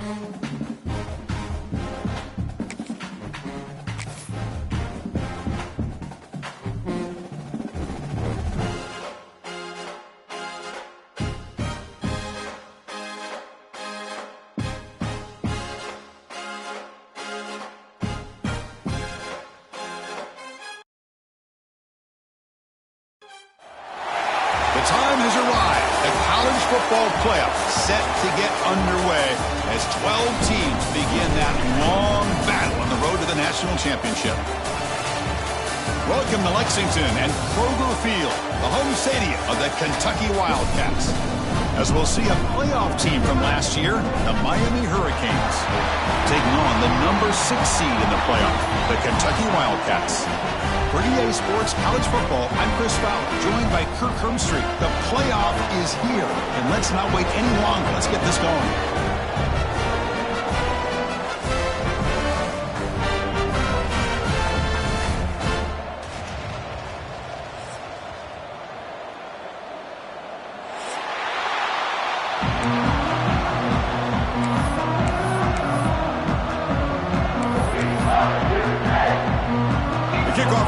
The time has arrived. The college football playoff set to get underway as 12 teams begin that long battle on the road to the national championship. Welcome to Lexington and Kroger Field, the home stadium of the Kentucky Wildcats. As we'll see a playoff team from last year, the Miami Hurricanes, taking on the number 6 seed in the playoff, the Kentucky Wildcats. For EA Sports College Football, I'm Chris Fowler, joined by Kirk Hermstreet. The playoff is here, and let's not wait any longer. Let's get this going.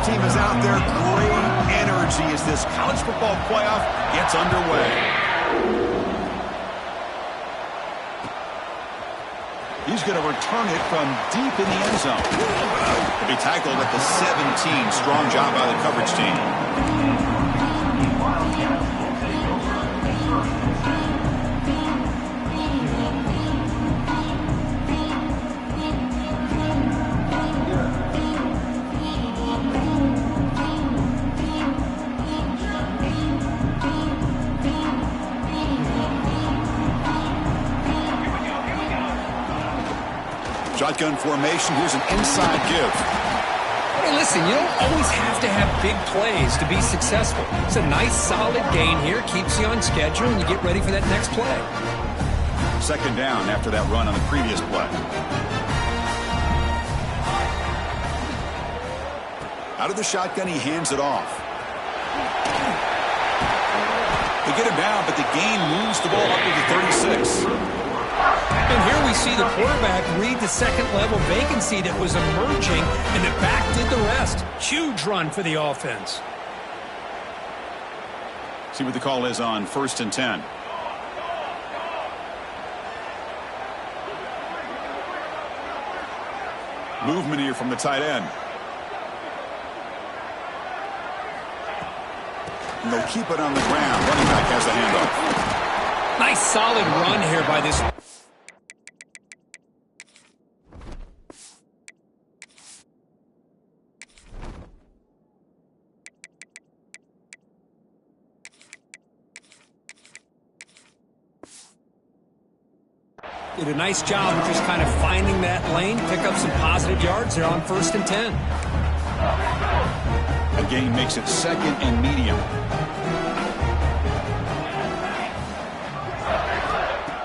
Team is out there. Great energy as this college football playoff gets underway. He's going to return it from deep in the end zone. He'll be tackled at the 17. Strong job by the coverage team. Shotgun formation. Here's an inside give. Hey, listen, you don't always have to have big plays to be successful. It's a nice, solid gain here. Keeps you on schedule, and you get ready for that next play. Second down after that run on the previous play. Out of the shotgun, he hands it off. They get him down, but the gain moves the ball up to the 36. And here we see the quarterback read the second-level vacancy that was emerging, and the back did the rest. Huge run for the offense. See what the call is on 1st and 10. Movement here from the tight end. And they'll keep it on the ground. Running back has the handoff. Nice solid run here by this. Did a nice job of just kind of finding that lane, pick up some positive yards there on 1st and 10. A gain makes it 2nd and medium.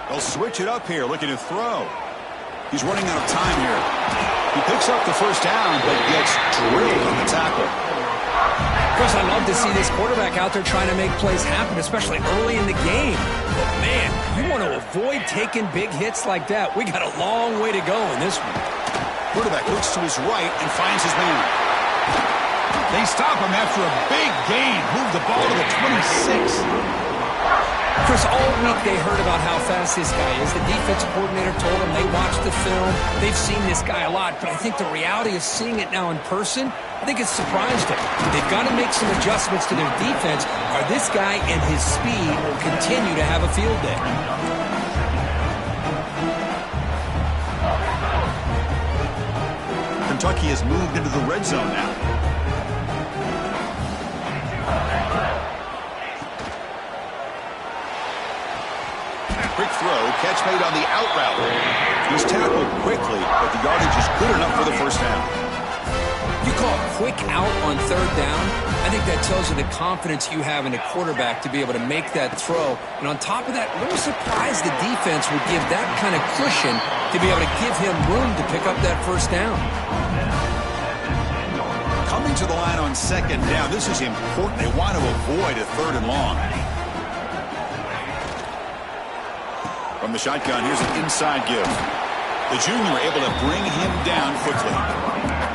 They'll switch it up here, looking to throw. He's running out of time here. He picks up the first down, but gets drilled on the tackle. Of course, I love to see this quarterback out there trying to make plays happen, especially early in the game. But, man, you want to avoid taking big hits like that. We got a long way to go in this one. Quarterback looks to his right and finds his man. They stop him after a big gain. Move the ball to the 26. Chris, all week they heard about how fast this guy is. The defensive coordinator told them they watched the film. They've seen this guy a lot, but I think the reality of seeing it now in person, I think it's surprised them. They've got to make some adjustments to their defense, or this guy and his speed will continue to have a field day. Kentucky has moved into the red zone now. Quick throw, catch made on the out route. He's tackled quickly, but the yardage is good enough for the first down. You call it quick out on 3rd down. I think that tells you the confidence you have in a quarterback to be able to make that throw. And on top of that, a little surprised the defense would give that kind of cushion to be able to give him room to pick up that first down. Coming to the line on 2nd down, this is important. They want to avoid a 3rd and long. From the shotgun, here's an inside give. The junior able to bring him down quickly.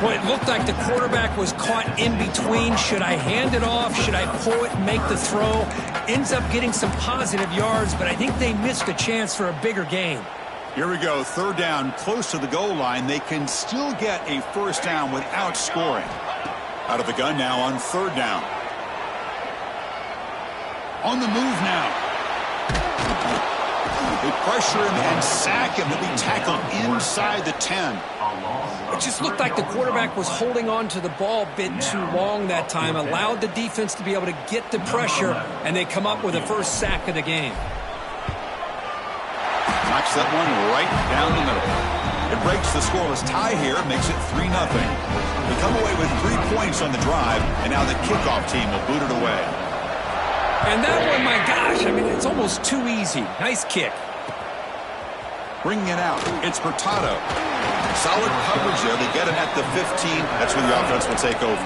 Boy, it looked like the quarterback was caught in between. Should I hand it off? Should I pull it and make the throw? Ends up getting some positive yards, but I think they missed a chance for a bigger gain. Here we go, third down, close to the goal line. They can still get a first down without scoring. Out of the gun now on third down. On the move now. They pressure him and sack him. He'll be tackled inside the 10. It just looked like the quarterback was holding on to the ball a bit too long that time, allowed the defense to be able to get the pressure, and they come up with the first sack of the game. Knocks that one right down the middle. It breaks the scoreless tie here, makes it 3-0. They come away with 3 points on the drive, and now the kickoff team will boot it away. And that one, my gosh, I mean, it's almost too easy. Nice kick. Bringing it out, it's Hurtado. Solid coverage there. They get it at the 15. That's where the offense will take over.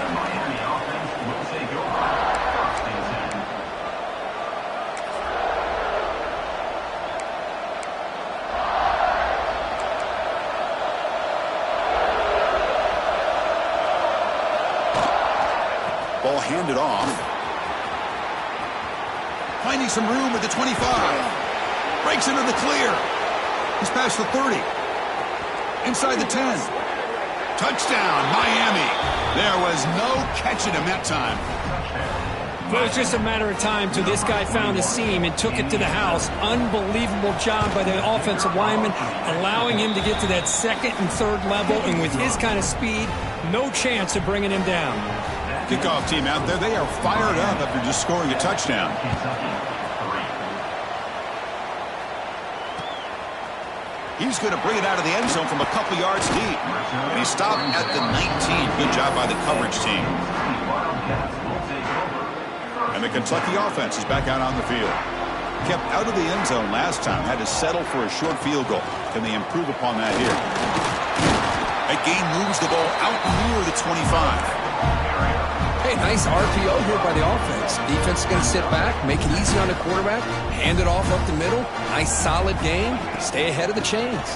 Ball handed off. Finding some room at the 25. Breaks into the clear. He's past the 30. Inside the 10. Touchdown, Miami. There was no catching him that time. Well, it was just a matter of time till this guy found a seam and took it to the house. Unbelievable job by the offensive lineman, allowing him to get to that second and third level. And with his kind of speed, no chance of bringing him down. Kickoff team out there, they are fired up after just scoring a touchdown. He's going to bring it out of the end zone from a couple yards deep. And he stopped at the 19. Good job by the coverage team. And the Kentucky offense is back out on the field. Kept out of the end zone last time. Had to settle for a short field goal. Can they improve upon that here? That gain moves the ball out near the 25. Hey, nice RPO here by the offense. Defense is going to sit back, make it easy on the quarterback, hand it off up the middle. Nice solid game. Stay ahead of the chains.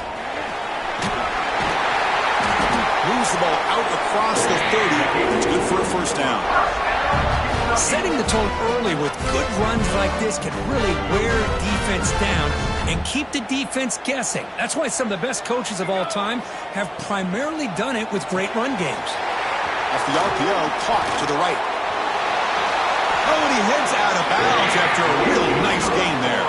Moves the ball out across the 30. It's good for a first down. Setting the tone early with good runs like this can really wear defense down and keep the defense guessing. That's why some of the best coaches of all time have primarily done it with great run games. Off the RPO, caught to the right. Oh, and he heads out of bounds after a real nice gain there.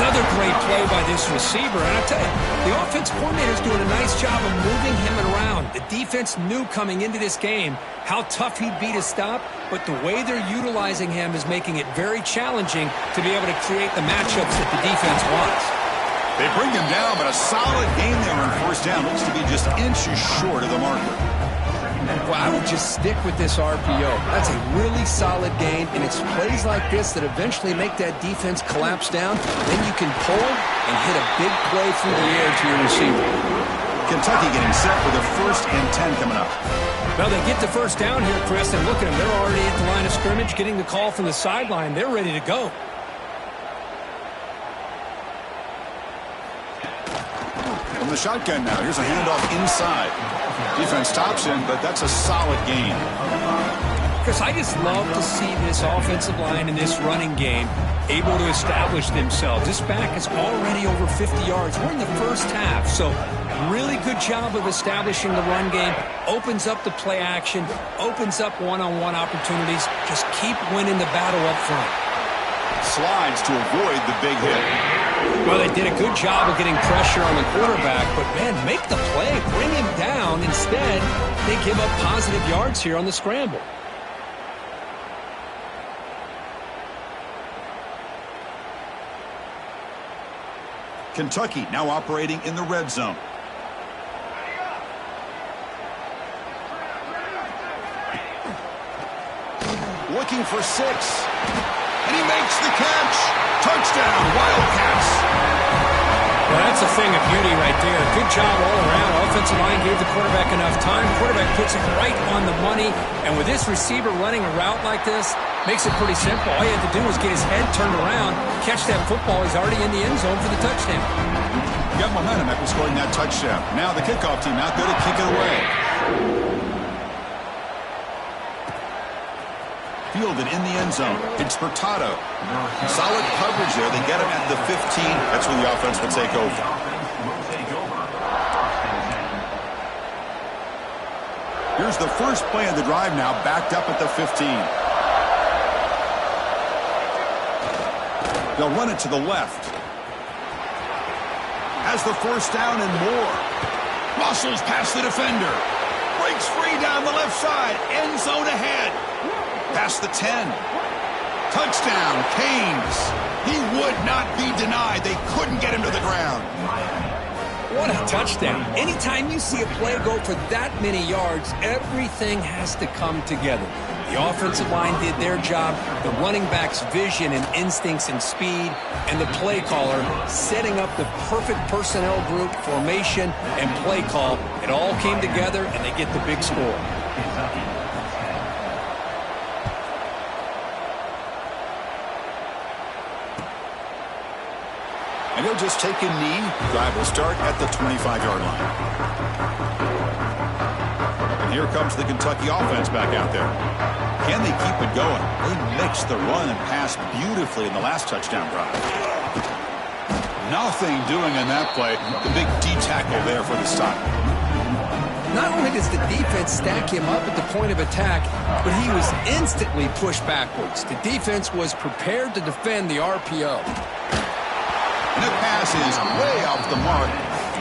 Another great play by this receiver. And I tell you, the offense coordinator is doing a nice job of moving him around. The defense knew coming into this game how tough he'd be to stop, but the way they're utilizing him is making it very challenging to be able to create the matchups that the defense wants. They bring him down, but a solid gain there on first down. Looks to be just inches short of the marker. Well, I would just stick with this RPO. That's a really solid gain, and it's plays like this that eventually make that defense collapse down. Then you can pull and hit a big play through the air to your receiver. Kentucky getting set for the 1st and 10 coming up. Well, they get the first down here, Chris, and look at them. They're already at the line of scrimmage, getting the call from the sideline. They're ready to go. From the shotgun now, here's a handoff inside. Defense stops him, but that's a solid gain. Chris, I just love to see this offensive line in this running game able to establish themselves. This back is already over 50 yards. We're in the first half, so really good job of establishing the run game. Opens up the play action, opens up one-on-one opportunities. Just keep winning the battle up front. Slides to avoid the big hit. Well, they did a good job of getting pressure on the quarterback, but, man, make the play. Bring him down. Instead, they give up positive yards here on the scramble. Kentucky now operating in the red zone. Looking for 6. And he makes the catch. Touchdown, Wildcats. Well, that's a thing of beauty right there. Good job all around. Offensive line gave the quarterback enough time. Quarterback puts it right on the money. And with this receiver running a route like this, Makes it pretty simple. All he had to do was get his head turned around, catch that football. He's already in the end zone for the touchdown. Got momentum after scoring that touchdown. Now the kickoff team out there to kick it away. Fielded in the end zone. It's Furtado. Solid coverage there. They get him at the 15. That's where the offense will take over. Here's the first play of the drive now, backed up at the 15. They'll run it to the left. Has the first down and more. Muscles past the defender. Breaks free down the left side. End zone ahead. Past the 10. Touchdown, Canes. He would not be denied. They couldn't get him to the ground. What a touchdown. Anytime you see a play go for that many yards, everything has to come together. The offensive line did their job, the running back's vision and instincts and speed, and the play caller setting up the perfect personnel group, formation, and play call. It all came together, and they get the big score. And he'll just take a knee. Drive will start at the 25-yard line. And here comes the Kentucky offense back out there. Can they keep it going? They mixed the run and pass beautifully in the last touchdown drive. Nothing doing on that play. The big D-tackle there for the stop. Not only does the defense stack him up at the point of attack, but he was instantly pushed backwards. The defense was prepared to defend the RPO. And the pass is way off the mark.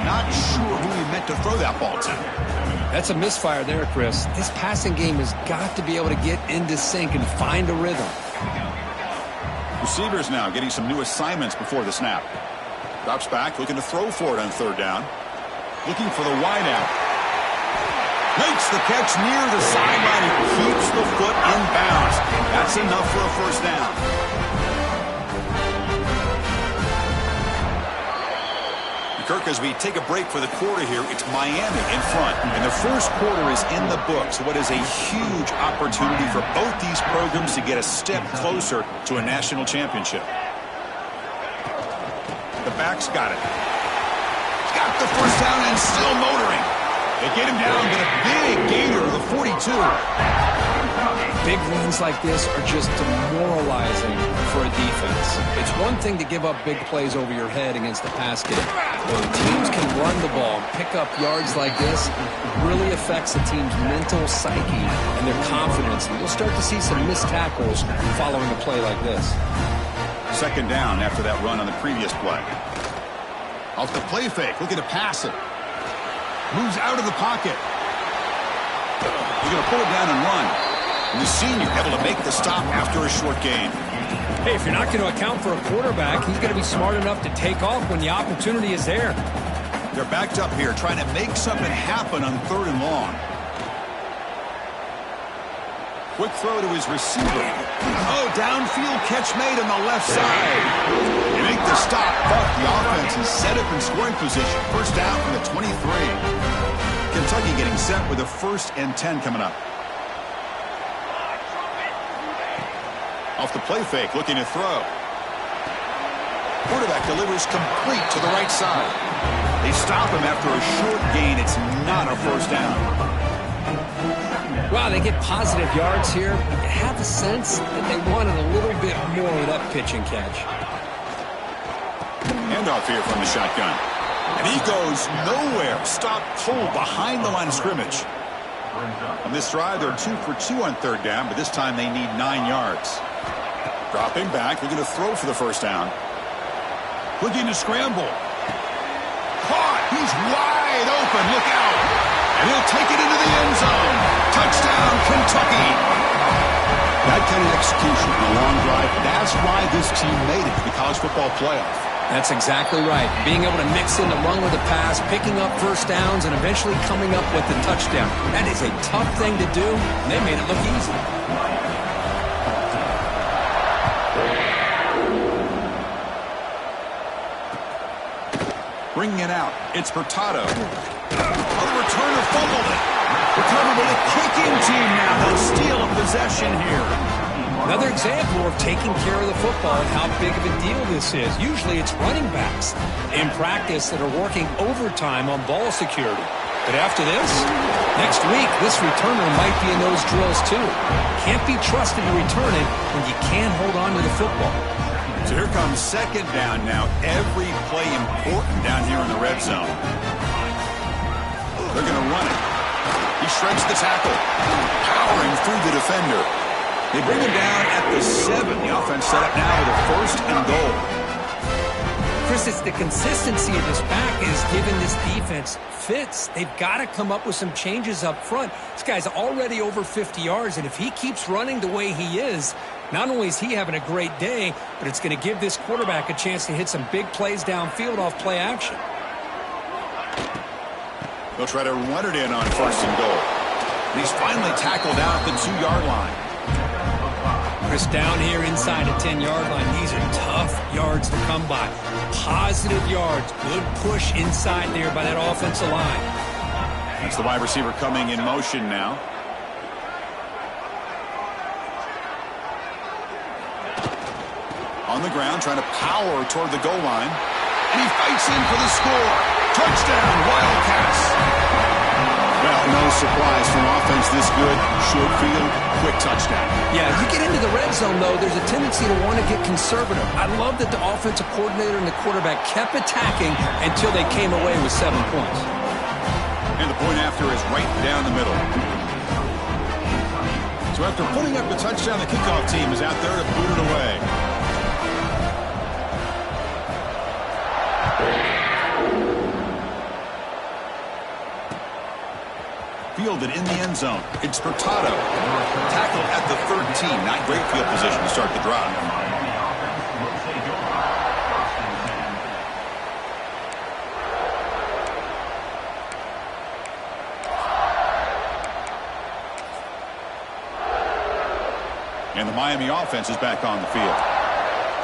Not sure who he meant to throw that ball to. That's a misfire there, Chris. This passing game has got to be able to get into sync and find a rhythm. Receivers now getting some new assignments before the snap. Drops back, looking to throw for it on third down. Looking for the wide out. Makes the catch near the sideline and keeps the foot in bounds. That's enough for a first down. Kirk, as we take a break for the quarter here, it's Miami in front. And the first quarter is in the books. What is a huge opportunity for both these programs to get a step closer to a national championship. The back's got it. Got the first down and still motoring. They get him down, but a big gainer of the 42. Big runs like this are just demoralizing for a defense. It's one thing to give up big plays over your head against the pass game. When teams can run the ball and pick up yards like this, it really affects the team's mental psyche and their confidence. And you'll start to see some missed tackles following a play like this. Second down after that run on the previous play. Off the play fake, looking to pass it. Moves out of the pocket. He's going to pull it down and run. And the senior able to make the stop after a short gain. Hey, if you're not going to account for a quarterback, he's going to be smart enough to take off when the opportunity is there. They're backed up here trying to make something happen on third and long. Quick throw to his receiver. Oh, downfield catch made on the left side. They make the stop, but the offense is set up in scoring position. First down from the 23. Kentucky getting set with a 1st and 10 coming up. Off the play fake, looking to throw. Quarterback delivers complete to the right side. They stop him after a short gain. It's not a first down. Wow, they get positive yards here. You have a sense that they wanted a little bit more of that pitch and catch. Handoff here from the shotgun. And he goes nowhere. Stop cold behind the line of scrimmage. On this drive, they're 2 for 2 on third down, but this time they need 9 yards. Dropping back, looking to throw for the first down. Looking to scramble. Caught. He's wide open. Look out. And he'll take it into the end zone. Touchdown, Kentucky. That kind of execution in a long drive, that's why this team made it to the college football playoff. That's exactly right. Being able to mix in the run with the pass, picking up first downs, and eventually coming up with the touchdown. That is a tough thing to do, and they made it look easy. Bringing it out, it's Furtado. Oh, the returner fumbled it. Recovered with a kicking team now. They'll steal a possession here. Another example of taking care of the football and how big of a deal this is. Usually it's running backs in practice that are working overtime on ball security. But after this, next week, this returner might be in those drills too. Can't be trusted to return it when you can't hold on to the football. So here comes second down now. Every play important down here in the red zone. They're going to run it. He shreds the tackle, powering through the defender. They bring him down at the 7. The offense set up now with a 1st and goal. Chris, it's the consistency of this back is giving this defense fits. They've got to come up with some changes up front. This guy's already over 50 yards, and if he keeps running the way he is, not only is he having a great day, but it's going to give this quarterback a chance to hit some big plays downfield off play action. They'll try to run it in on 1st and goal. And he's finally tackled out at the 2-yard line. Chris, down here inside the 10-yard line, these are tough yards to come by. Positive yards, good push inside there by that offensive line. That's the wide receiver coming in motion now. On the ground, trying to power toward the goal line. And he fights in for the score. Touchdown, Wildcats. Well, no surprise from offense this good. Short field, quick touchdown. Yeah, you get into the red zone, though, there's a tendency to want to get conservative. I love that the offensive coordinator and the quarterback kept attacking until they came away with 7 points. And the point after is right down the middle. So after putting up the touchdown, the kickoff team is out there to boot it away. Fielded in the end zone. It's Furtado. Tackled at the 13. Not great field position to start the drive. And the Miami offense is back on the field.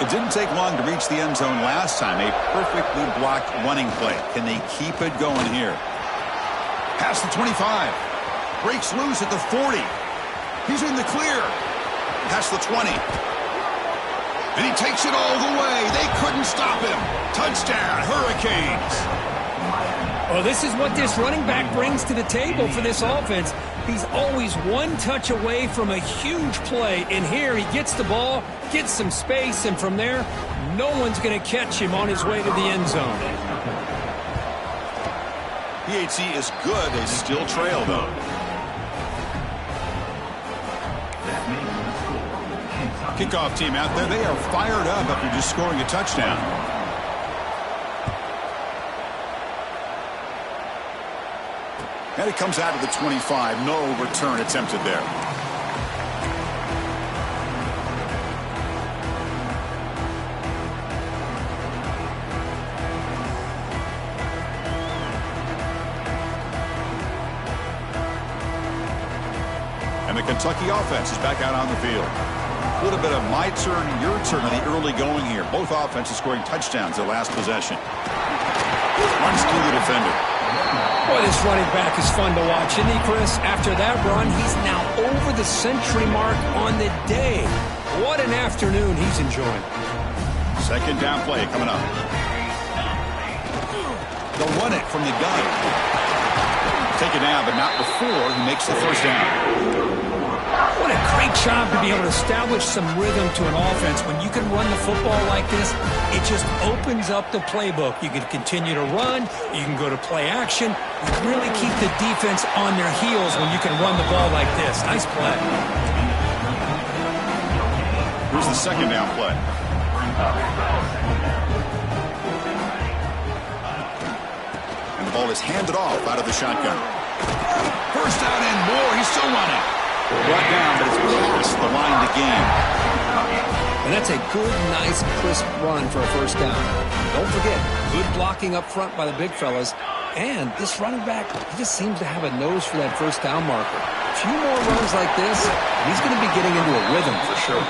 It didn't take long to reach the end zone last time. A perfectly blocked running play. Can they keep it going here? Past the 25. Breaks loose at the 40. He's in the clear. Past the 20. And he takes it all the way. They couldn't stop him. Touchdown, Hurricanes. Well, this is what this running back brings to the table for this offense. He's always one touch away from a huge play. And here he gets the ball, gets some space, and from there, no one's going to catch him on his way to the end zone. PHC is good. They still trail, though. Kickoff team out there. They are fired up after just scoring a touchdown. And it comes out of the 25. No return attempted there. And the Kentucky offense is back out on the field. A little bit of my turn, your turn in the early going here. Both offenses scoring touchdowns their last possession. Runs through the defender. Boy, this running back is fun to watch, isn't he, Chris? After that run, he's now over the century mark on the day. What an afternoon he's enjoying. Second down play coming up. They'll run it from the gun. Take it down, but not before he makes the first down. What a great job to be able to establish some rhythm to an offense. When you can run the football like this, it just opens up the playbook. You can continue to run. You can go to play action. You really keep the defense on their heels when you can run the ball like this. Nice play. Here's the second down play. And the ball is handed off out of the shotgun. First down and more. He's still running. Brought down, but it's past the line to gain. And that's a good, nice, crisp run for a first down. Don't forget, good blocking up front by the big fellas. And this running back, he just seems to have a nose for that first down marker. A few more runs like this, he's going to be getting into a rhythm for sure.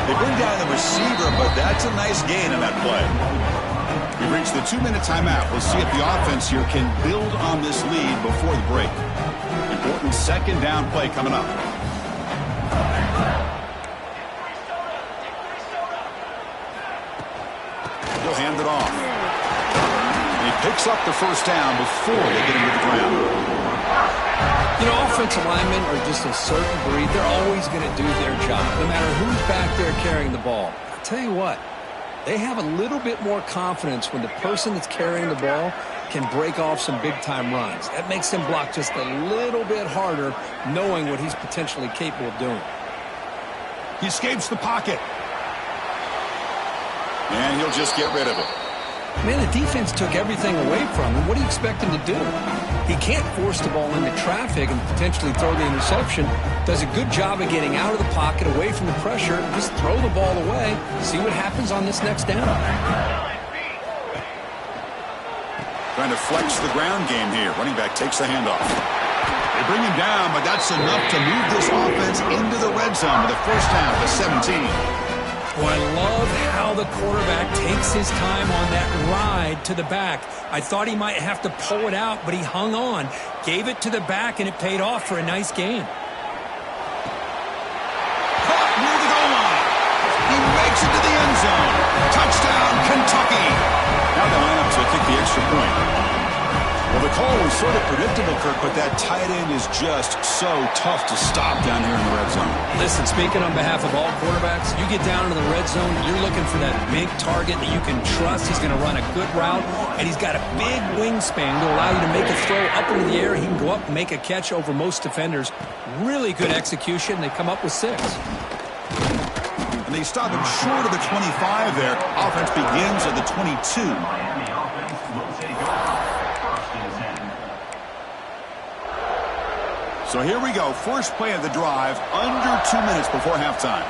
They bring down the receiver, but that's a nice gain on that play. We've reached the 2-minute timeout. We'll see if the offense here can build on this lead before the break. Important second down play coming up. Picks up the first down before they get him to the ground. You know, offensive linemen are just a certain breed. They're always going to do their job, no matter who's back there carrying the ball. I'll tell you what, they have a little bit more confidence when the person that's carrying the ball can break off some big-time runs. That makes him block just a little bit harder, knowing what he's potentially capable of doing. He escapes the pocket. And he'll just get rid of it. Man, the defense took everything away from him. What do you expect him to do? He can't force the ball into traffic and potentially throw the interception. Does a good job of getting out of the pocket, away from the pressure. Just throw the ball away. See what happens on this next down. Trying to flex the ground game here. Running back takes the handoff. They bring him down, but that's enough to move this offense into the red zone with a first down at the 17. Well, I love how the quarterback takes his time on that ride to the back. I thought he might have to pull it out, but he hung on, gave it to the back, and it paid off for a nice gain. Caught near the goal line. He makes it to the end zone. Touchdown, Kentucky. Now they line up to kick the extra point. Well, the call was sort of predictable, Kirk, but that tight end is just so tough to stop down here in the red zone. Listen, speaking on behalf of all quarterbacks, you get down into the red zone, you're looking for that big target that you can trust. He's going to run a good route, and he's got a big wingspan to allow you to make a throw up into the air. He can go up and make a catch over most defenders. Really good execution. They come up with 6. And they stop him short of the 25 there. Offense begins at the 22. So here we go. First play of the drive, under 2 minutes before halftime.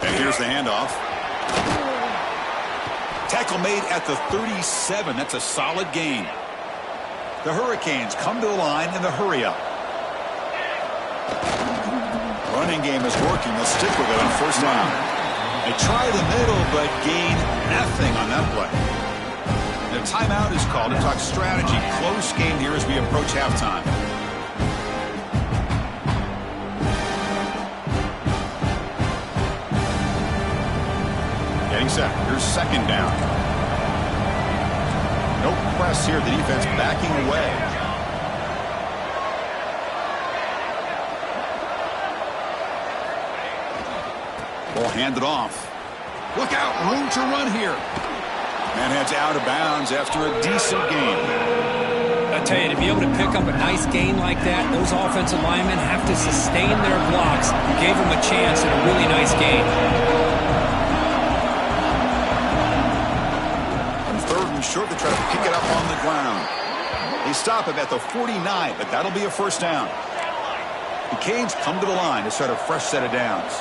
And here's the handoff. Tackle made at the 37. That's a solid gain. The Hurricanes come to the line in the hurry up. Running game is working. They'll stick with it on first down. They try the middle, but gain nothing on that play. The timeout is called to talk strategy. Close game here as we approach halftime. Getting set. Here's second down. No press here. The defense backing away. Ball handed off. Look out. Room to run here. Man heads out of bounds after a decent game. I tell you, to be able to pick up a nice gain like that, those offensive linemen have to sustain their blocks. Gave them a chance at a really nice gain. On third and short, they try to pick it up on the ground. They stop him at the 49, but that'll be a first down. The Canes come to the line to start a fresh set of downs.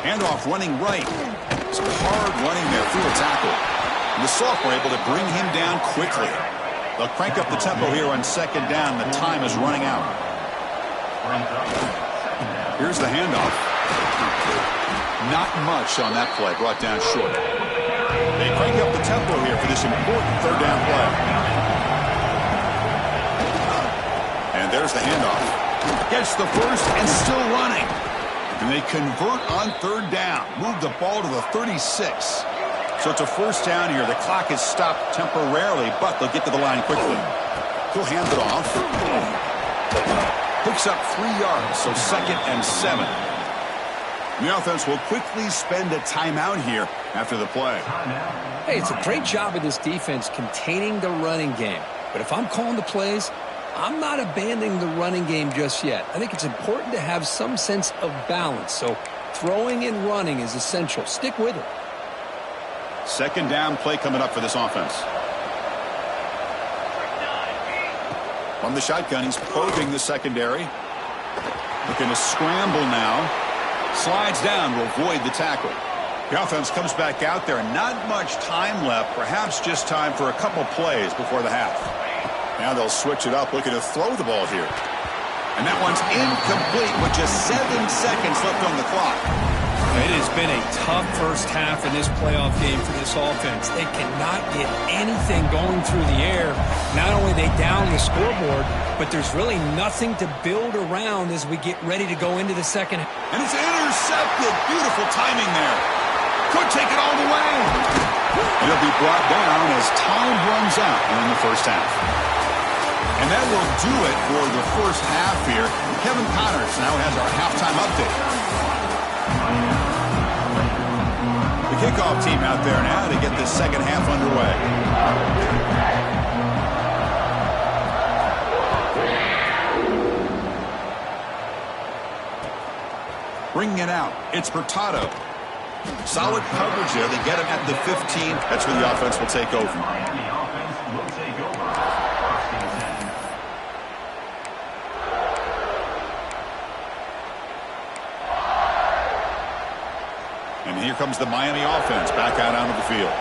Handoff running right. Some hard running there through a tackle. And the sophomore able to bring him down quickly. They'll crank up the tempo here on second down. The time is running out. Here's the handoff. Not much on that play. Brought down short. They crank up the tempo here for this important third down play. And there's the handoff. Gets the first and still running. And they convert on third down. Move the ball to the 36. So it's a first down here. The clock is stopped temporarily, but they'll get to the line quickly. He'll hand it off. Picks up 3 yards, so 2nd and 7. The offense will quickly spend a timeout here after the play. Hey, it's a great job of this defense containing the running game. But if I'm calling the plays, I'm not abandoning the running game just yet. I think it's important to have some sense of balance. So throwing and running is essential. Stick with it. Second down play coming up for this offense. From the shotgun, he's probing the secondary. Looking to scramble now. Slides down to avoid the tackle. The offense comes back out there. Not much time left. Perhaps just time for a couple plays before the half. Now they'll switch it up, looking to throw the ball here. And that one's incomplete with just 7 seconds left on the clock. It has been a tough first half in this playoff game for this offense. They cannot get anything going through the air. Not only they down the scoreboard, but there's really nothing to build around as we get ready to go into the second half. And it's intercepted. Beautiful timing there. Could take it all the way. It'll be brought down as time runs out in the first half. And that will do it for the first half here. Kevin Connors now has our halftime update. The kickoff team out there now to get this second half underway. Bringing it out, it's Hurtado. Solid coverage there. They get him at the 15. That's where the offense will take over. And here comes the Miami offense back out onto the field.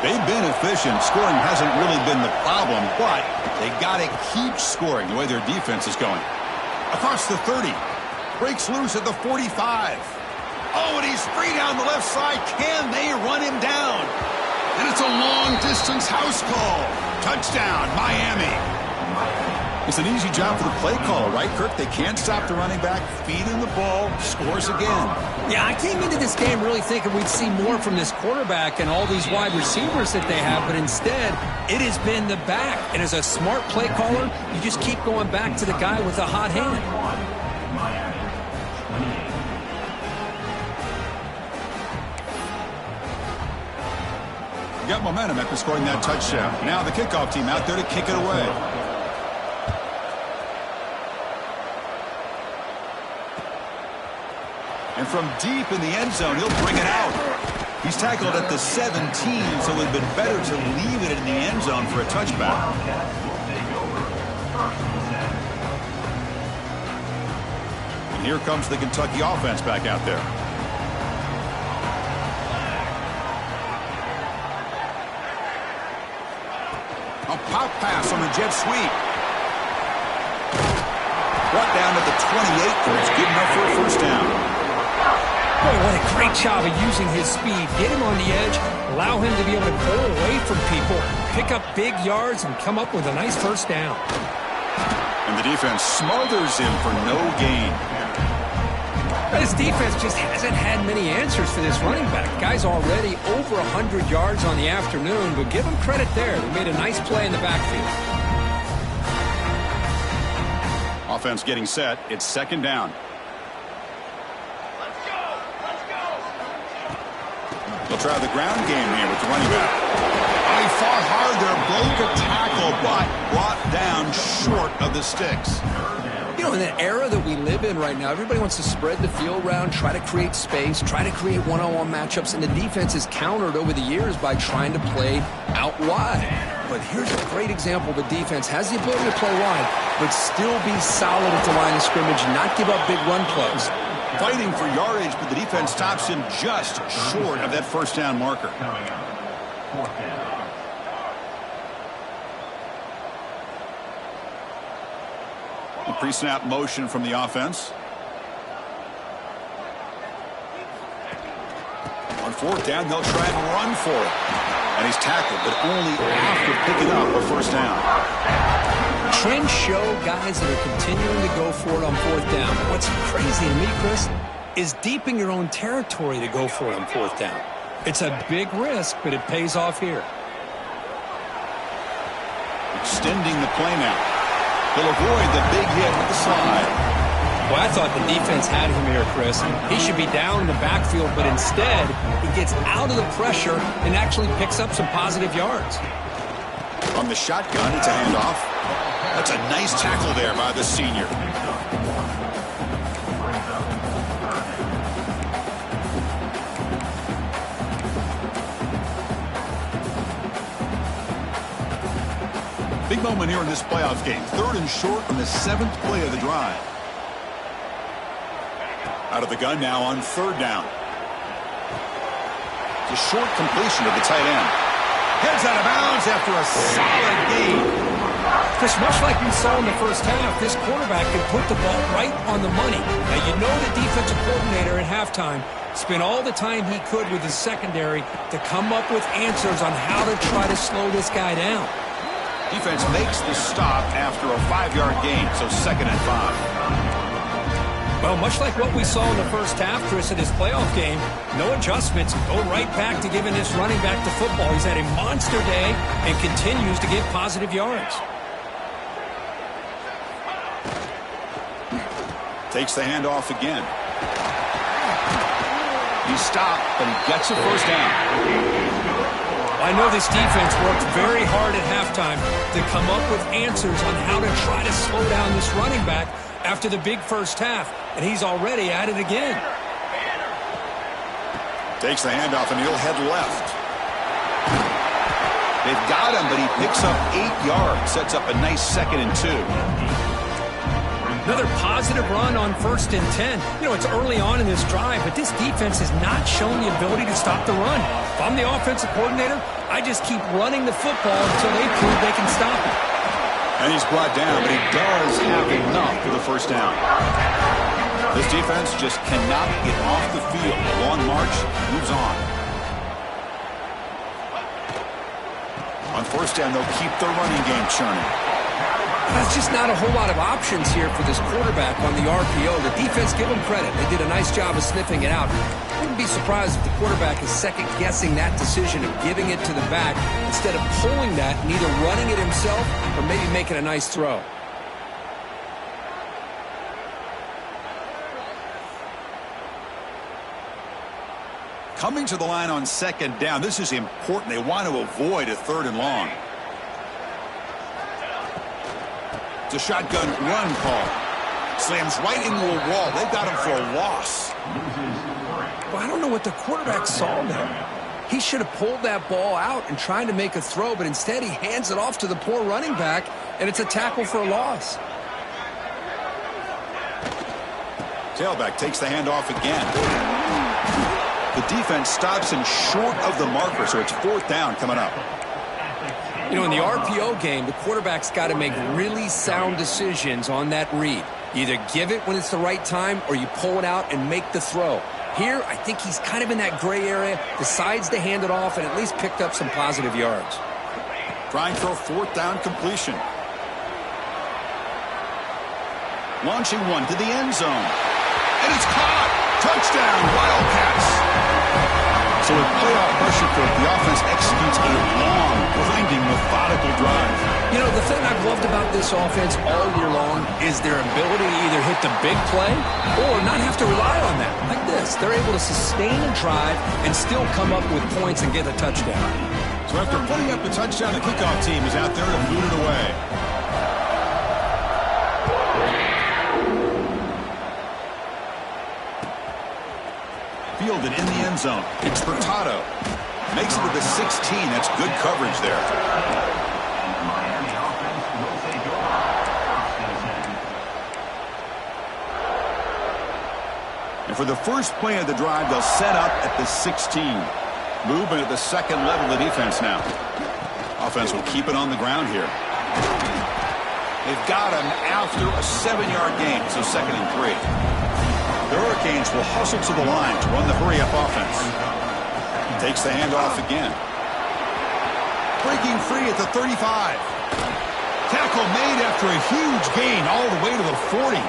They've been efficient. Scoring hasn't really been the problem, but they got to keep scoring the way their defense is going. Across the 30. Breaks loose at the 45. Oh, and he's free down the left side. Can they run him down? And it's a long-distance house call. Touchdown, Miami. It's an easy job for the play caller, right, Kirk? They can't stop the running back, feed him the ball, scores again. Yeah, I came into this game really thinking we'd see more from this quarterback and all these wide receivers that they have, but instead, it has been the back. And as a smart play caller, you just keep going back to the guy with the hot hand. Got momentum after scoring that touchdown. Now the kickoff team out there to kick it away. And from deep in the end zone, he'll bring it out. He's tackled at the 17, so it would have been better to leave it in the end zone for a touchback. And here comes the Kentucky offense back out there. A pop pass on the jet sweep. Brought down at the 28, and it's good enough for a first down. Boy, what a great job of using his speed. Get him on the edge, allow him to be able to pull away from people, pick up big yards, and come up with a nice first down. And the defense smothers him for no gain. This defense just hasn't had many answers for this running back. Guy's already over 100 yards on the afternoon, but give him credit there. They made a nice play in the backfield. Offense getting set. It's second down. Let's go! Let's go! They'll try the ground game here with the running back. Oh, he fought hard there, broke a tackle, but brought down short of the sticks. You know, in the era that we live in right now, everybody wants to spread the field around, try to create space, try to create one-on-one matchups, and the defense is countered over the years by trying to play out wide. But here's a great example. The defense has the ability to play wide, but still be solid at the line of scrimmage, not give up big run plays. Fighting for yardage, but the defense stops him just short of that first down marker. Fourth down. The pre-snap motion from the offense. On fourth down, they'll try and run for it. And he's tackled, but only after picking up a first down. Trends show guys that are continuing to go for it on fourth down. But what's crazy to me, Chris, is deep in your own territory to go for it on fourth down. It's a big risk, but it pays off here. Extending the play now. He'll avoid the big hit with the slide. Well, I thought the defense had him here, Chris. He should be down in the backfield, but instead, he gets out of the pressure and actually picks up some positive yards. On the shotgun, it's a handoff. That's a nice tackle there by the senior. Big moment here in this playoff game. Third and short on the 7th play of the drive. Out of the gun now on third down. It's a short completion to the tight end. Heads out of bounds after a solid gain. Chris, much like we saw in the first half, this quarterback can put the ball right on the money. Now, you know the defensive coordinator at halftime spent all the time he could with his secondary to come up with answers on how to try to slow this guy down. Defense makes the stop after a 5-yard gain, so 2nd and 5. Well, much like what we saw in the first half, Chris, in his playoff game, no adjustments. Go right back to giving this running back the football. He's had a monster day and continues to get positive yards. Takes the handoff again. He stopped, but he gets a first down. I know this defense worked very hard at halftime to come up with answers on how to try to slow down this running back after the big first half, and he's already at it again. Takes the handoff, and he'll head left. They've got him, but he picks up 8 yards, sets up a nice 2nd and 2. Another positive run on 1st and 10. You know, it's early on in this drive, but this defense has not shown the ability to stop the run. If I'm the offensive coordinator, I just keep running the football until they prove they can stop it. And he's brought down, but he does have enough for the first down. This defense just cannot get off the field. Long march moves on. On 1st down, they'll keep their running game churning. There's just not a whole lot of options here for this quarterback on the RPO. The defense, give them credit. They did a nice job of sniffing it out. I wouldn't be surprised if the quarterback is second-guessing that decision of giving it to the back instead of pulling that and either running it himself or maybe making a nice throw. Coming to the line on 2nd down, this is important. They want to avoid a 3rd and long. It's a shotgun run call. Slams right into a wall. They've got him for a loss. Well, I don't know what the quarterback saw there. He should have pulled that ball out and tried to make a throw, but instead he hands it off to the poor running back, and it's a tackle for a loss. Tailback takes the handoff again. The defense stops him short of the marker, so it's 4th down coming up. You know, in the RPO game, the quarterback's got to make really sound decisions on that read. You either give it when it's the right time or you pull it out and make the throw. Here, I think he's kind of in that gray area, decides to hand it off and at least picked up some positive yards. Trying for a 4th down completion. Launching one to the end zone. And it's caught! Touchdown, Wildcats! So with playoff pressure for it, the offense executes a long, grinding, methodical drive. You know, the thing I've loved about this offense all year long is their ability to either hit the big play or not have to rely on that. Like this, they're able to sustain a drive and still come up with points and get a touchdown. So after putting up the touchdown, the kickoff team is out there to boot it away. Fielded in the end zone. It's Furtado. Makes it to the 16. That's good coverage there. And for the first play of the drive, they'll set up at the 16. Movement at the 2nd level of defense now. Offense will keep it on the ground here. They've got him after a 7-yard gain, so 2nd and 3. The Hurricanes will hustle to the line to run the hurry-up offense. Takes the handoff again. Breaking free at the 35. Tackle made after a huge gain all the way to the 40.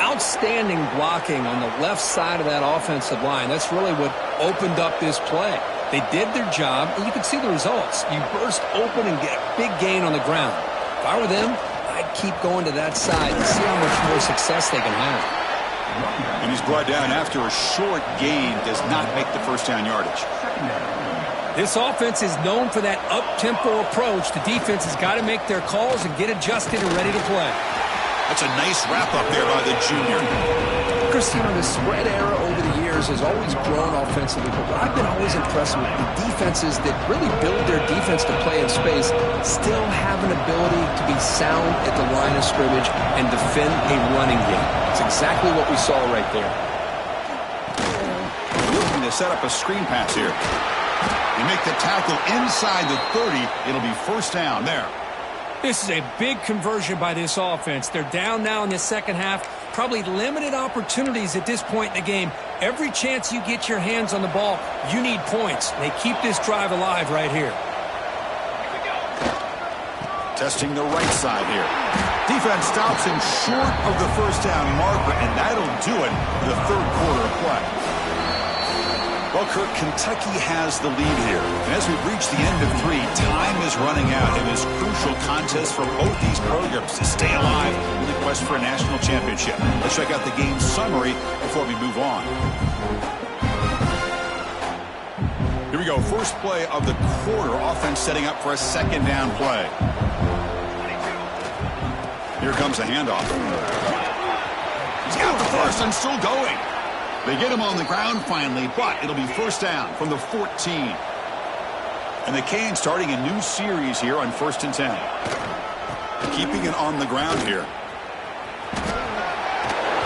Outstanding blocking on the left side of that offensive line. That's really what opened up this play. They did their job, and you can see the results. You burst open and get a big gain on the ground. If I were them, I'd keep going to that side and see how much more success they can have. And he's brought down after a short gain, does not make the first down yardage. This offense is known for that up-tempo approach. The defense has got to make their calls and get adjusted and ready to play. That's a nice wrap-up there by the junior. Cristiano, the spread era over the years has always grown offensively, but what I've been always impressed with the defenses that really build their defense to play in space still have an ability to be sound at the line of scrimmage and defend a running game. It's exactly what we saw right there. Looking to set up a screen pass here. They make the tackle inside the 30. It'll be first down there. This is a big conversion by this offense. They're down now in the second half. Probably limited opportunities at this point in the game. Every chance you get your hands on the ball, you need points. They keep this drive alive right here. Testing the right side here. Defense stops him short of the first down marker, and that'll do it for the third quarter of play. Well, Kirk, Kentucky has the lead here. And as we've reached the end of 3, time is running out in this crucial contest for both these programs to stay alive in the quest for a national championship. Let's check out the game summary before we move on. Here we go. First play of the quarter. Offense setting up for a second down play. Here comes a handoff. He's got the first and still going. They get him on the ground finally, but it'll be first down from the 14. And the Canes starting a new series here on 1st and 10. Keeping it on the ground here.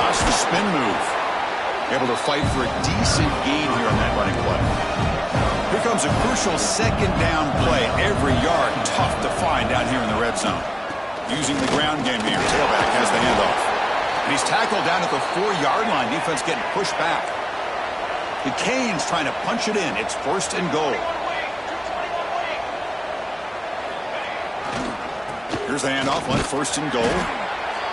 That's the spin move. Able to fight for a decent gain here on that running play. Here comes a crucial second down play. Every yard tough to find down here in the red zone. Using the ground game here. Tailback has the handoff. And he's tackled down at the 4-yard line. Defense getting pushed back. The Canes trying to punch it in. It's 1st and goal. Here's the handoff on 1st and goal.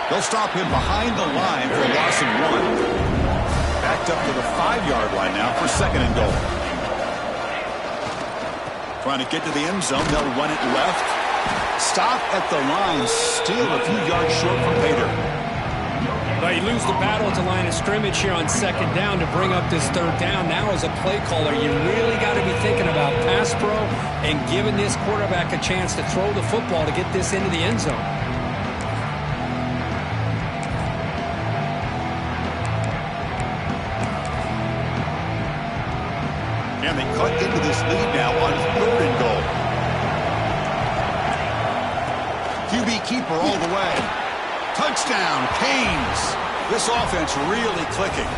They'll stop him behind the line for a loss of 1. Backed up to the 5-yard line now for 2nd and goal. Trying to get to the end zone. They'll run it left. Stop at the line. Still a few yards short from Pater. Well, you lose the battle at the line of scrimmage here on 2nd down to bring up this 3rd down. Now as a play caller, you really got to be thinking about pass pro and giving this quarterback a chance to throw the football to get this into the end zone. And they cut into this lead now on 3rd and goal. QB keeper all the way. Touchdown, Canes. This offense really clicking.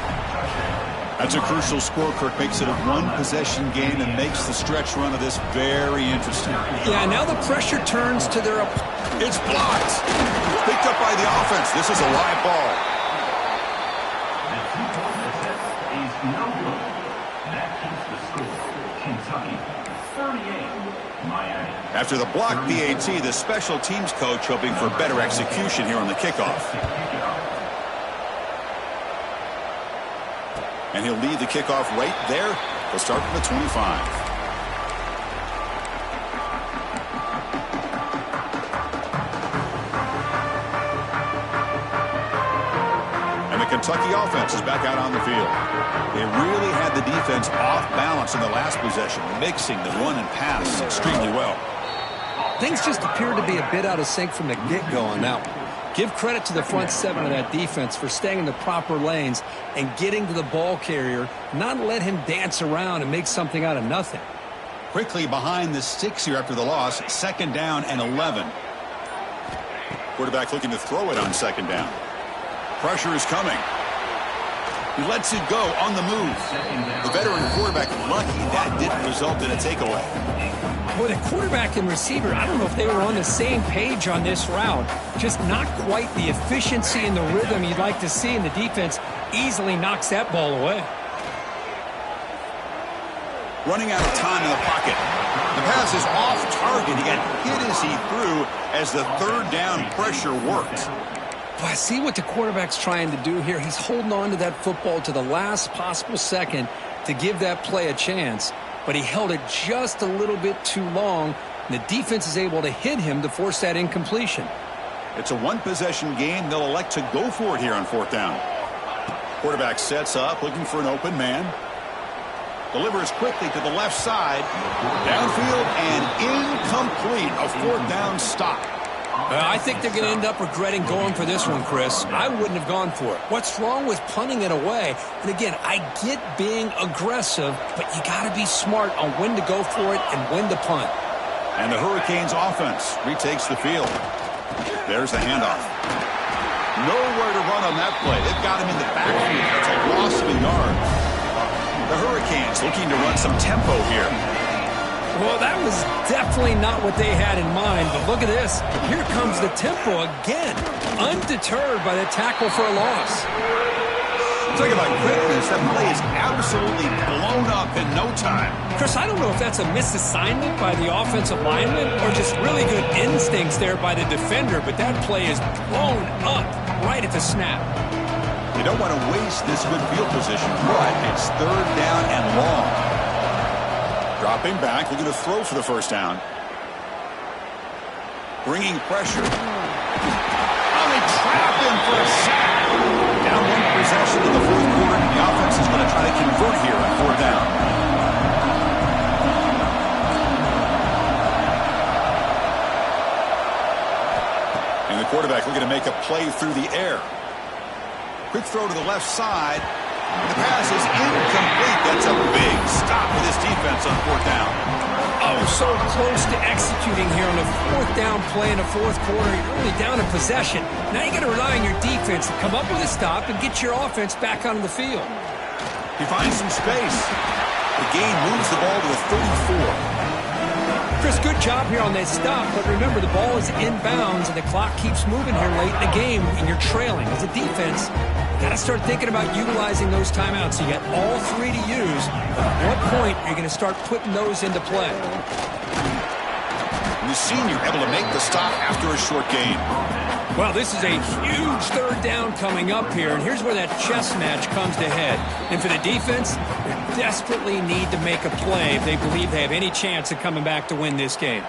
That's a crucial score. Kirk makes it a 1-possession game and makes the stretch run of this very interesting. Yeah, now the pressure turns to their opponent. It's blocked. Picked up by the offense. This is a live ball. Is no good. That keeps the score. Kentucky 38, Miami. After the block PAT, the special teams coach hoping for better execution here on the kickoff. And he'll lead the kickoff right there. They'll start from the 25. Kentucky offense is back out on the field. They really had the defense off balance in the last possession, mixing the run and pass extremely well. Things just appeared to be a bit out of sync from the get-go on that one. Give credit to the front 7 of that defense for staying in the proper lanes and getting to the ball carrier, not let him dance around and make something out of nothing. Quickly behind the sticks here after the loss, 2nd down and 11. Quarterback looking to throw it on 2nd down. Pressure is coming. He lets it go on the move. The veteran quarterback lucky that didn't result in a takeaway. Boy, the quarterback and receiver, I don't know if they were on the same page on this route. Just not quite the efficiency and the rhythm you'd like to see, and the defense easily knocks that ball away. Running out of time in the pocket. The pass is off target. He got hit as he threw as the 3rd down pressure worked. Well, I see what the quarterback's trying to do here. He's holding on to that football to the last possible second to give that play a chance. But he held it just a little bit too long. And the defense is able to hit him to force that incompletion. It's a 1-possession game. They'll elect to go for it here on 4th down. Quarterback sets up, looking for an open man. Delivers quickly to the left side. Downfield and incomplete. A 4th down stop. I think they're going to end up regretting going for this one, Chris. I wouldn't have gone for it. What's wrong with punting it away? And again, I get being aggressive, but you got to be smart on when to go for it and when to punt. And the Hurricanes offense retakes the field. There's the handoff. Nowhere to run on that play. They've got him in the backfield. It's a loss of a yard. The Hurricanes looking to run some tempo here. Well, that was definitely not what they had in mind, but look at this. Here comes the tempo again, undeterred by the tackle for a loss. Talk about quickness. That play is absolutely blown up in no time. Chris, I don't know if that's a misassignment by the offensive lineman or just really good instincts there by the defender, but that play is blown up right at the snap. You don't want to waste this good field position, but it's third down and long. Dropping back, looking to throw for the first down. Bringing pressure. Oh, they trap him for a sack. Down one possession in the fourth quarter. The offense is going to try to convert here on fourth down. And the quarterback looking to make a play through the air. Quick throw to the left side. The pass is incomplete. That's a big stop with his defense on fourth down. Oh, so close to executing here on a fourth down play in the fourth quarter. You're only down in possession. Now you got to rely on your defense to come up with a stop and get your offense back onto the field. He finds some space. The gain moves the ball to the 34. Chris, good job here on that stop, but remember the ball is inbounds and the clock keeps moving here late in the game and you're trailing. As a defense, you got to start thinking about utilizing those timeouts. You got all three to use. At what point are you going to start putting those into play? And the senior able to make the stop after a short gain. Well, this is a huge third down coming up here, and here's where that chess match comes to head. And for the defense, they desperately need to make a play if they believe they have any chance of coming back to win this game.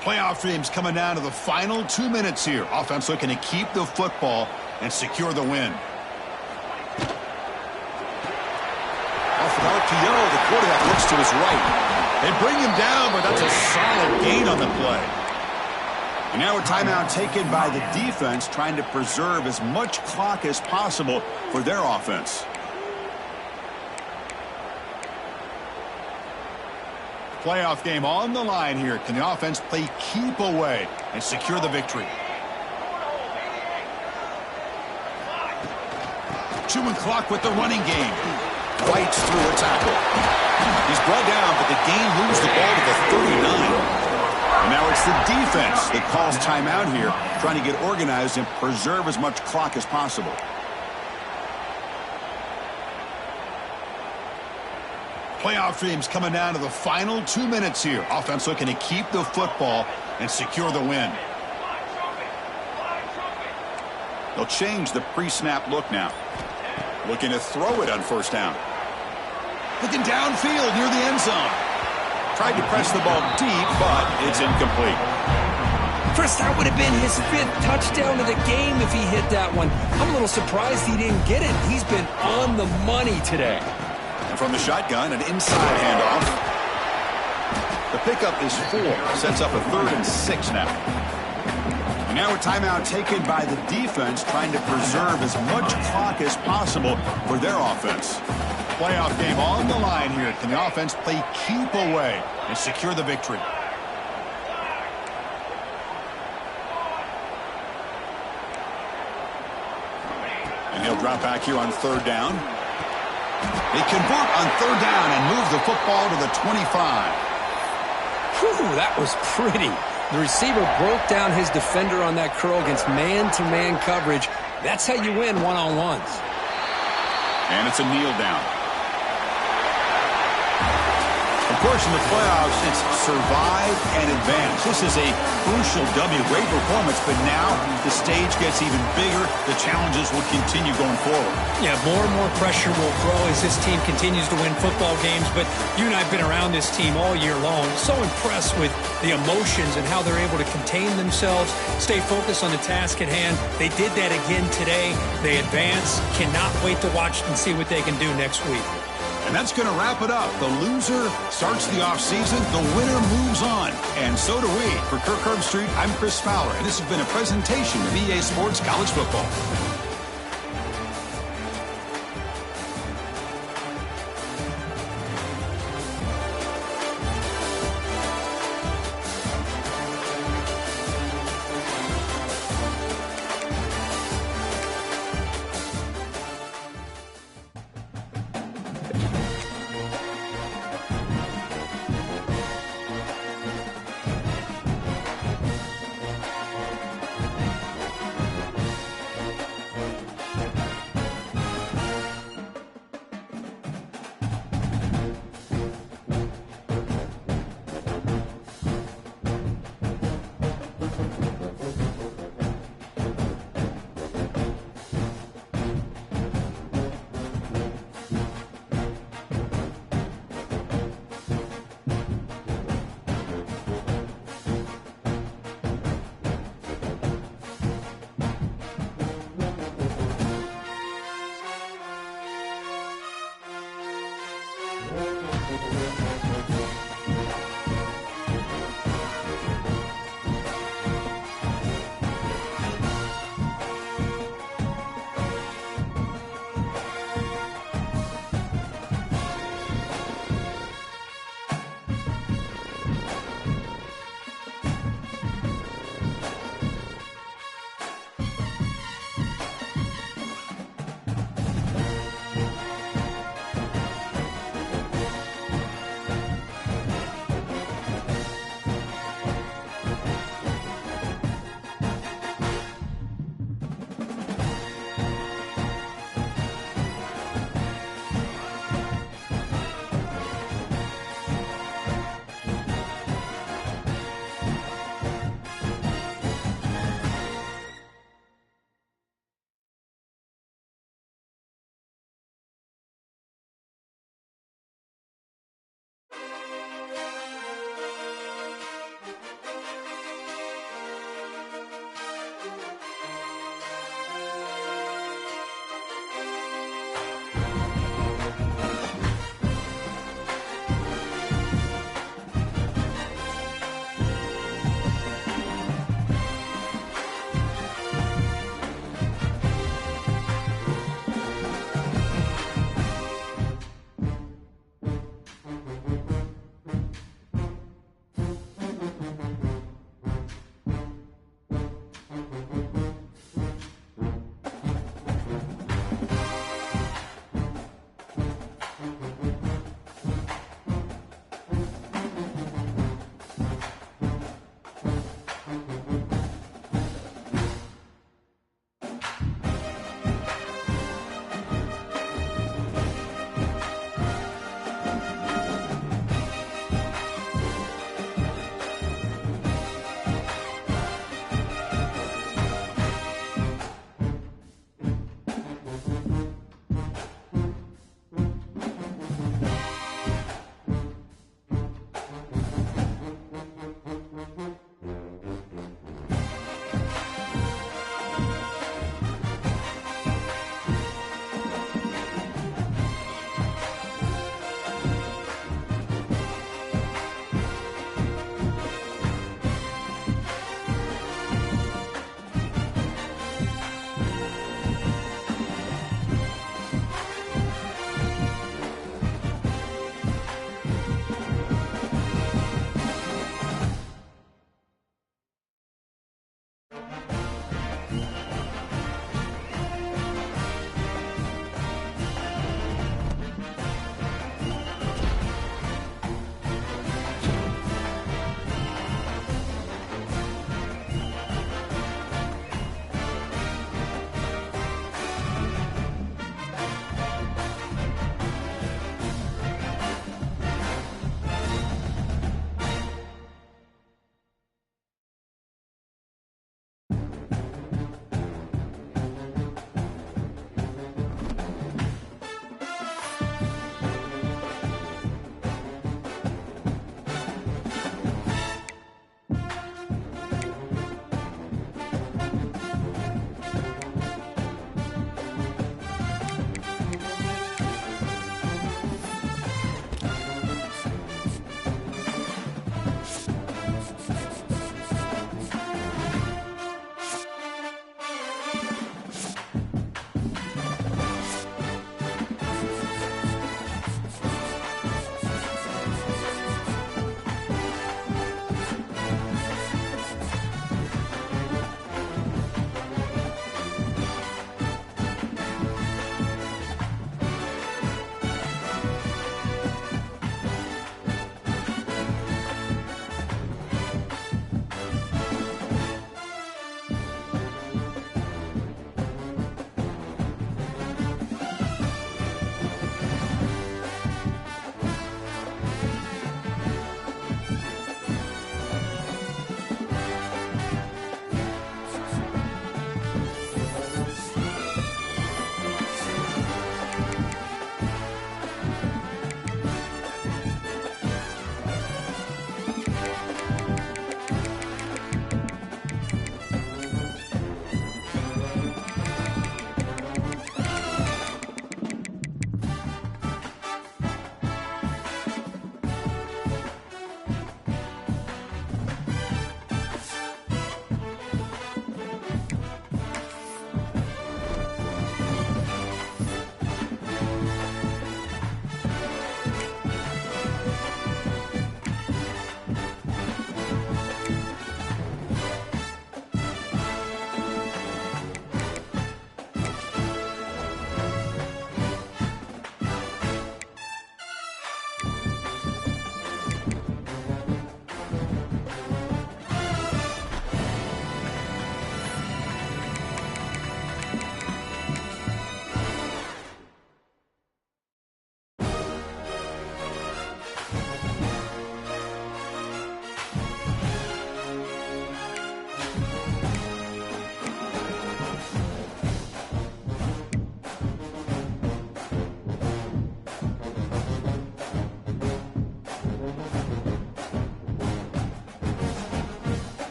Playoff dreams coming down to the final 2 minutes here. Offense looking to keep the football and secure the win. Off an RPO, the quarterback looks to his right. They bring him down, but that's a solid gain on the play. And now a timeout taken by the defense, trying to preserve as much clock as possible for their offense. Playoff game on the line here. Can the offense play keep away and secure the victory? Chewing clock with the running game. Fights through a tackle. He's brought down, but the gain moves the ball to the 39. And now it's the defense that calls timeout here, trying to get organized and preserve as much clock as possible. Playoff dreams coming down to the final 2 minutes here. Offense looking to keep the football and secure the win. They'll change the pre-snap look now. Looking to throw it on first down. Looking downfield near the end zone. Tried to press the ball deep, but it's incomplete. Chris, that would have been his 5th touchdown of the game if he hit that one. I'm a little surprised he didn't get it. He's been on the money today. From the shotgun, an inside handoff. The pickup is 4. Sets up a 3rd and 6 now. And now a timeout taken by the defense, trying to preserve as much clock as possible for their offense. Playoff game on the line here. Can the offense play keep away and secure the victory? And he'll drop back here on third down. They convert on third down and move the football to the 25. Whew, that was pretty. The receiver broke down his defender on that curl against man-to-man coverage. That's how you win one-on-ones. And it's a kneel down. Of course, in the playoffs, it's survive and advance. This is a crucial W. Great performance, but now the stage gets even bigger. The challenges will continue going forward. Yeah, more and more pressure will grow as this team continues to win football games, but you and I have been around this team all year long. So impressed with the emotions and how they're able to contain themselves, stay focused on the task at hand. They did that again today. They advance. Cannot wait to watch and see what they can do next week. And that's going to wrap it up. The loser starts the offseason. The winner moves on. And so do we. For Kirk Herbstreit, I'm Chris Fowler, and this has been a presentation of EA Sports College Football.